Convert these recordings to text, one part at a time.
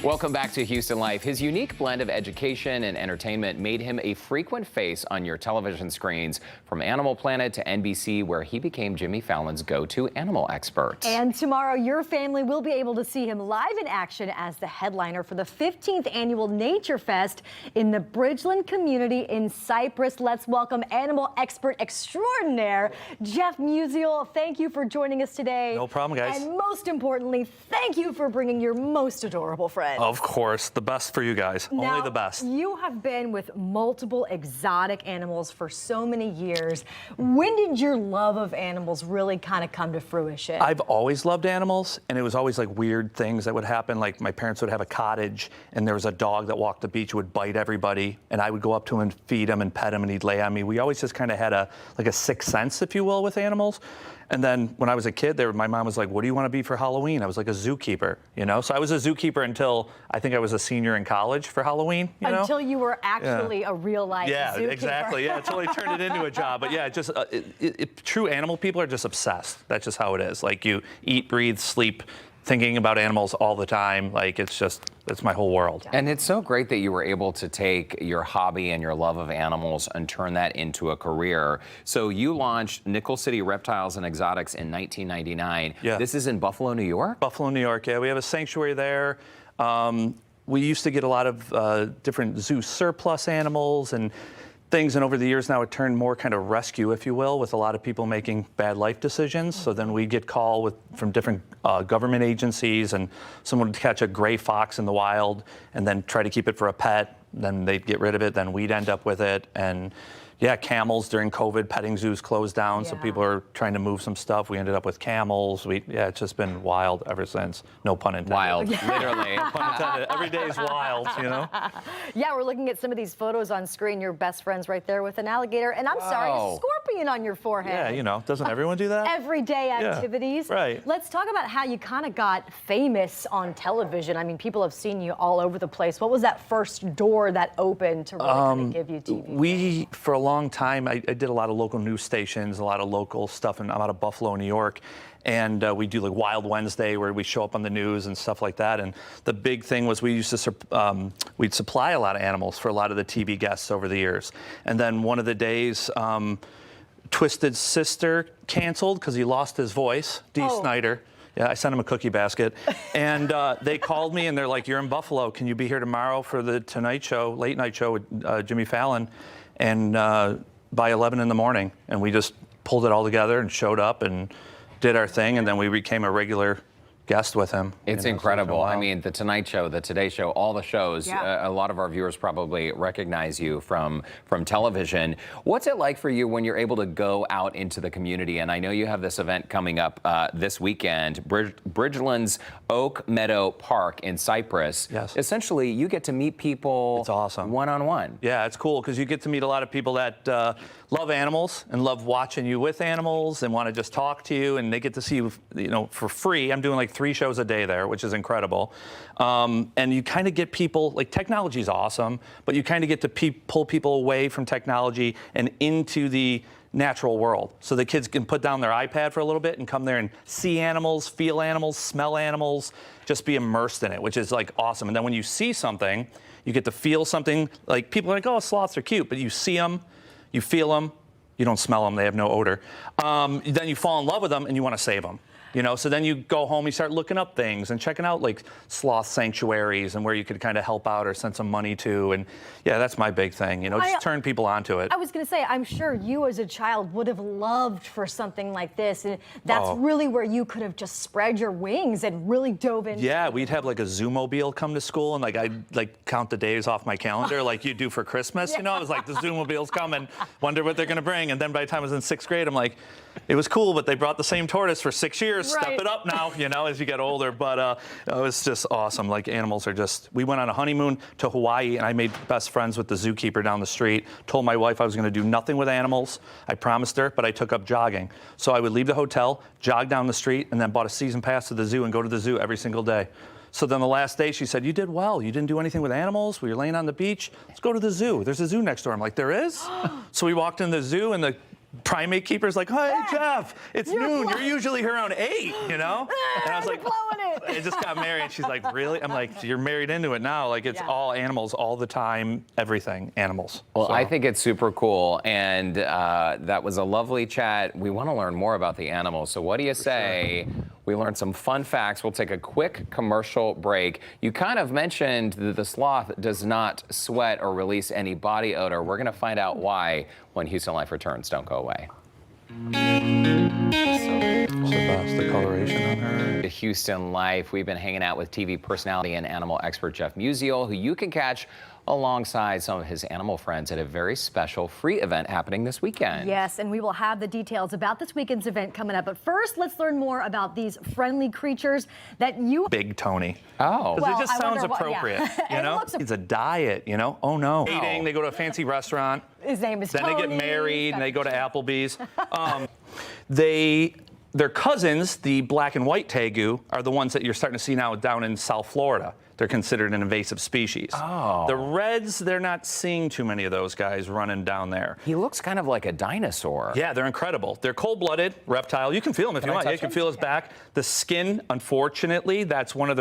Welcome back to Houston Life. His unique blend of education and entertainment made him a frequent face on your television screens, from Animal Planet to NBC, where he became Jimmy Fallon's go-to animal expert. And tomorrow, your family will be able to see him live in action as the headliner for the 15th annual Nature Fest in the Bridgeland community in Cypress. Let's welcome animal expert extraordinaire, Jeff Musial. Thank you for joining us today. No problem, guys. And most importantly, thank you for bringing your most adorable friend. Of course, the best for you guys. Now, only the best. You have been with multiple exotic animals for so many years. When did your love of animals really kind of come to fruition? I've always loved animals, and it was always like weird things that would happen. Like my parents would have a cottage, and there was a dog that walked the beach who would bite everybody, and I would go up to him and feed him and pet him, and he'd lay on me. We always just kind of had a sixth sense, if you will, with animals. And then when I was a kid, my mom was like, "What do you want to be for Halloween?" I was like, "A zookeeper," you know? So I was a zookeeper until I think I was a senior in college for Halloween, you know? Until you were actually a real life Yeah, zookeeper. exactly. Yeah, until they turned it into a job. But yeah, true animal people are just obsessed. That's just how it is. Like you eat, breathe, sleep, thinking about animals all the time. Like it's my whole world. And it's so great that you were able to take your hobby and your love of animals and turn that into a career. So you launched Nickel City Reptiles and Exotics in 1999. Yeah. This is in Buffalo, New York? Buffalo, New York, yeah. We have a sanctuary there. We used to get a lot of different zoo surplus animals and things, and over the years now it turned more kind of rescue, if you will, with a lot of people making bad life decisions. So then we get call from different government agencies, and someone would catch a gray fox in the wild and then try to keep it for a pet. Then they'd get rid of it, then we'd end up with it. And yeah, camels during COVID, petting zoos closed down, so people are trying to move some stuff. We ended up with camels. It's just been wild ever since. No pun intended. Wild, literally. No pun intended. Every day is wild, you know? Yeah, we're looking at some of these photos on screen. Your best friend's right there with an alligator, and I'm sorry, a scorpion on your forehead. Yeah, you know, doesn't everyone do that? Everyday activities. Yeah, right. Let's talk about how you kind of got famous on television. I mean, people have seen you all over the place. What was that first door that opened to really kind of give you TV? For a long time, I did a lot of local news stations, a lot of local stuff, and I'm out of Buffalo, New York. And we do like Wild Wednesday, where we show up on the news and stuff like that. And the big thing was we used to we'd supply a lot of animals for a lot of the TV guests over the years. And then one of the days, Twisted's sister canceled because he lost his voice, Dee Snider. Yeah, I sent him a cookie basket. And they called me and they're like, "You're in Buffalo. Can you be here tomorrow for the Tonight Show, late night show with Jimmy Fallon?" And by 11 in the morning. And we just pulled it all together and showed up and did our thing. And then we became a regular guest with him. It's incredible. I mean, the Tonight Show, the Today Show, all the shows, a lot of our viewers probably recognize you from television. What's it like for you when you're able to go out into the community? And I know you have this event coming up this weekend, Bridgelands Oak Meadow Park in Cypress. Yes. Essentially, you get to meet people. It's awesome. One-on-one. Yeah, it's cool because you get to meet a lot of people that love animals and love watching you with animals and want to just talk to you, and they get to see you, for free. I'm doing like 3 shows a day there, which is incredible. And you kind of get people, like technology is awesome, but you kind of get to pull people away from technology and into the natural world. So the kids can put down their iPad for a little bit and come there and see animals, feel animals, smell animals, just be immersed in it, which is like awesome. And then when you see something, you get to feel something. Like people are like, "Oh, sloths are cute," but you see them, you feel them, you don't smell them, they have no odor. Then you fall in love with them and you want to save them. So then you go home, you start looking up things and checking out like sloth sanctuaries and where you could kind of help out or send some money to. And yeah, that's my big thing, just turn people onto it. I was going to say, I'm sure you as a child would have loved for something like this. And that's really where you could have just spread your wings and really dove into. Yeah, we'd have like a Zoomobile come to school, and like I'd like count the days off my calendar like you do for Christmas. I was like, the Zoomobile's coming, wonder what they're going to bring. And then by the time I was in 6th grade, I'm like, it was cool, but they brought the same tortoise for 6 years. Step it up now, as you get older. But it was just awesome. Like animals are we went on a honeymoon to Hawaii, and I made best friends with the zookeeper down the street. Told my wife I was going to do nothing with animals. I promised her, but I took up jogging. So I would leave the hotel, jog down the street, and then bought a season pass to the zoo and go to the zoo every single day. So then the last day she said, "You did well. You didn't do anything with animals. We were laying on the beach. Let's go to the zoo. There's a zoo next door." I'm like, "There is?" So we walked in the zoo, and the primate keeper's like, hey, Jeff, it's noon. You're usually here around 8, And I was like, I just got married. And she's like, really? I'm like, you're married into it now. Like, it's all animals all the time, everything, animals. Well, So. I think it's super cool. And that was a lovely chat. We want to learn more about the animals. So what do you say? We learned some fun facts. We'll take a quick commercial break. You kind of mentioned that the sloth does not sweat or release any body odor. We're going to find out why when Houston Life returns. Don't go away. The coloration on her. Houston Life. We've been hanging out with TV personality and animal expert Jeff Musial, who you can catch alongside some of his animal friends at a very special free event happening this weekend. Yes, and we will have the details about this weekend's event coming up. But first, let's learn more about these friendly creatures that you... Big Tony. Oh. Because Well, it just I sounds wonder what- appropriate, yeah. It's a diet, Oh, no. Eating, they go to a fancy restaurant. His name is Then Tony. they get married, and they go to Applebee's. Their cousins, the black and white tegu, are the ones that you're starting to see now down in South Florida. They're considered an invasive species. Oh. The reds, they're not seeing too many of those guys running down there. He looks kind of like a dinosaur. Yeah, they're incredible. They're cold-blooded reptile. You can feel them if you want. Yeah, you can feel his back. The skin, unfortunately, that's one of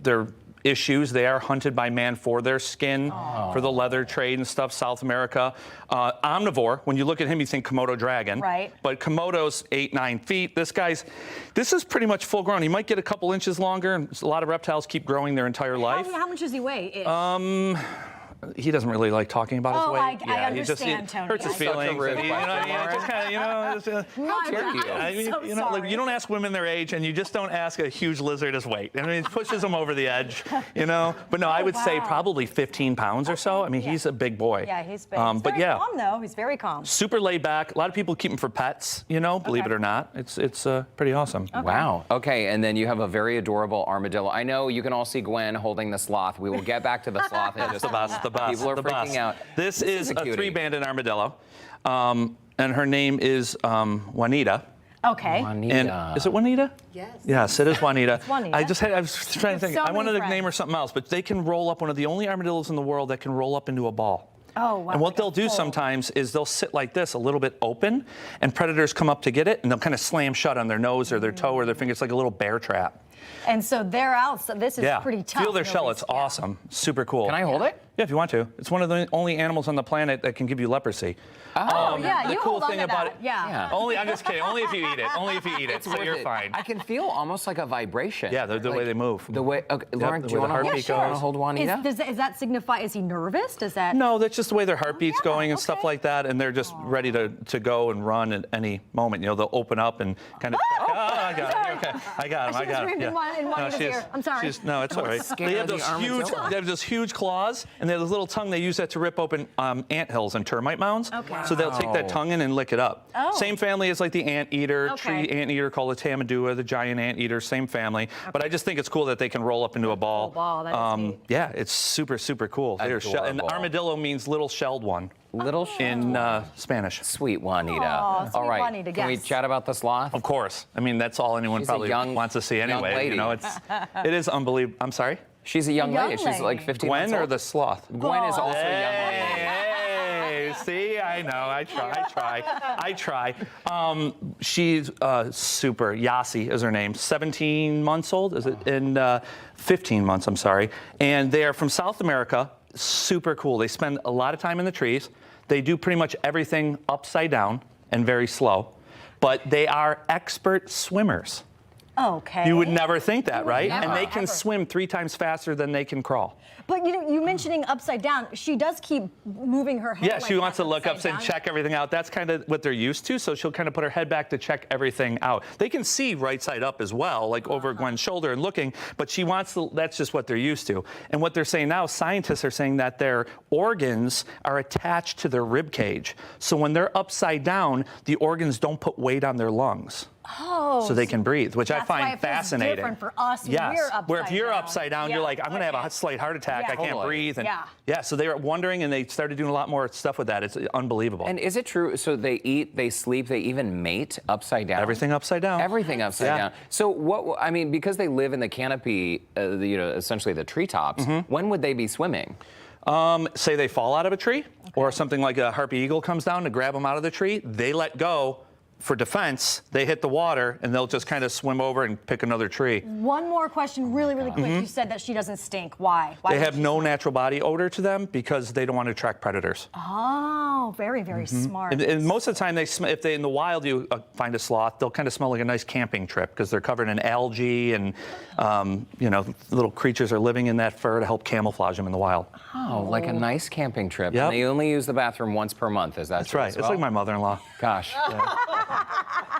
their issues. They are hunted by man for their skin, for the leather trade and stuff, South America. Omnivore, when you look at him, you think Komodo dragon. Right. But Komodo's 8-9 feet. This is pretty much full grown. He might get a couple inches longer, and a lot of reptiles keep growing their entire life. How much does he weigh? He doesn't really like talking about his weight. I he just understand, Tony. hurts his Such a feelings. rude And he, just kind of, How dare you? like, you don't ask women their age, and you just don't ask a huge lizard his weight. I mean, it pushes them over the edge, But no, I would say probably 15 pounds or so. I mean, he's a big boy. Yeah, he's big. He's but very calm, though. He's very calm. super laid back. A lot of people keep him for pets, believe it or not. It's pretty awesome. Okay. Wow. Okay, and then you have a very adorable armadillo. I know you can all see Gwen holding the sloth. We will get back to the sloth in just a moment. The bus. People are freaking out. This is a cutie. 3-banded armadillo, and her name is Juanita. Okay. Juanita. And is it Juanita? Yes. Yes, it is Juanita. Juanita. I was trying to think. So I wanted many to name her friends. something else, but they can roll up. One of the only armadillos in the world that can roll up into a ball. Oh, wow. And what Like a they'll do fold. sometimes is they'll sit like this, a little bit open, and predators come up to get it, and they'll kind of slam shut on their nose or their toe or their finger. It's like a little bear trap. And so they're out. So this is pretty tough. Feel their shell. It's Yeah. awesome. Super cool. Can I hold it? Yeah, if you want to. It's one of the only animals on the planet that can give you leprosy. Oh, yeah. The You cool hold on thing to about that. it. Yeah. I'm just kidding. Only if you eat it. Only if you eat it. So Worth you're it. fine. I can feel almost like a vibration. Yeah, the way they move. The way, okay, Lauren, the do you way want the to heartbeat goes. hold Juanita? Does that signify, is he nervous? Does that? No, that's just the way their heartbeat's yeah, going and stuff okay. like that, and they're just ready to go and run at any moment. They'll open up and kind of. I got him. Okay, I got him. I should've screamed in Juanita's ear. I'm sorry. No, it's all right. scared They have of the armadillo. They have those huge claws, and they have this little tongue. They use that to rip open anthills and termite mounds. Okay. So they'll take that tongue in and lick it up. Oh. Same family as like the anteater, Okay. tree anteater called the tamadua, the giant anteater. Same family. But I just think it's cool that they can roll up into a ball. Cool ball, that is neat. Yeah, it's super cool. And Adorable. armadillo means little shelled one Little in Spanish. sweet Juanita. Aw, sweet all right. Juanita, Can we yes. chat about the sloth? Of course. I mean, that's all anyone She's a probably young- wants to see young anyway. lady. It is unbelievable. I'm sorry? She's a young lady. young She's like lady. 15 Gwen months or old. the sloth? Gwen is also a young lady. Hey, see, I know, I try. She's super, Yasi is her name, 17 months old, is it? And 15 months, I'm sorry. And they are from South America, super cool. They spend a lot of time in the trees. They do pretty much everything upside down and very slow, but they are expert swimmers. Okay. You would never think that, right? never, And they can ever. swim 3 times faster than they can crawl. But you mentioning upside down, she does keep moving her head. Yeah, like she wants that to look up upside and down. check everything out. That's kind of what they're used to, so she'll kind of put her head back to check everything out. They can see right side up as well, like over Gwen's shoulder and looking, but she wants to, that's just what they're used to. And what they're saying now, scientists are saying that their organs are attached to their rib cage. So when they're upside down, the organs don't put weight on their lungs. Oh, So they can breathe, which I that's why find it feels fascinating. different for us when Yes. we're upside Where if you're down. upside down, Yeah, you're like, I'm going to have okay. a slight heart attack. Yeah. I can't Totally. breathe. And Yeah. So they were wondering, and they started doing a lot more stuff with that. It's unbelievable. And is it true? So they eat, they sleep, they even mate upside down? Everything upside down. Everything upside Yeah. down. So what? I mean, because they live in the canopy, essentially the treetops. When would they be swimming? Say they fall out of a tree, or something like a harpy eagle comes down to grab them out of the tree. They let go for defense. They hit the water, and they'll just kind of swim over and pick another tree. One more question, really quick. You said that she doesn't stink. Why? Why They doesn't have she no stink? natural body odor to them because they don't want to attract predators. Oh, very, very smart. And most of the time, if they in the wild you find a sloth, they'll kind of smell like a nice camping trip because they're covered in algae and little creatures are living in that fur to help camouflage them in the wild. Oh, like a nice camping trip. Yep. And they only use the bathroom once per month. Is that That's true right. as It's well? like my mother-in-law. Gosh.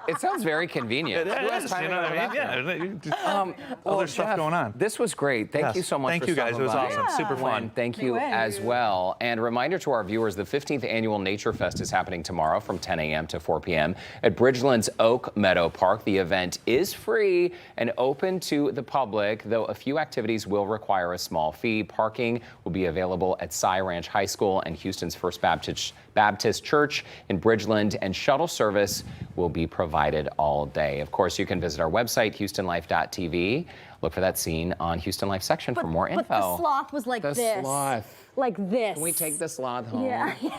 It sounds very convenient. Who has time to go to the bathroom? Well, Other stuff Jeff, going on. This was great. Thank you so much Thank for you guys. It stopping was by. awesome. Super fun. Gwen, thank you Great. as well. And reminder to our viewers, the 15th Annual Nature Fest is happening tomorrow from 10 a.m. to 4 p.m. at Bridgelands Oak Meadow Park. The event is free and open to the public, though a few activities will require a small fee. Parking will be available at Cy Ranch High School and Houston's First Baptist Church in Bridgeland, and shuttle service will be provided all day. Of course, you can visit our website, HoustonLife.tv. Look for that scene on Houston Life section for more info. But the sloth was like The this. sloth. Like this. Can we take the sloth home? Yeah.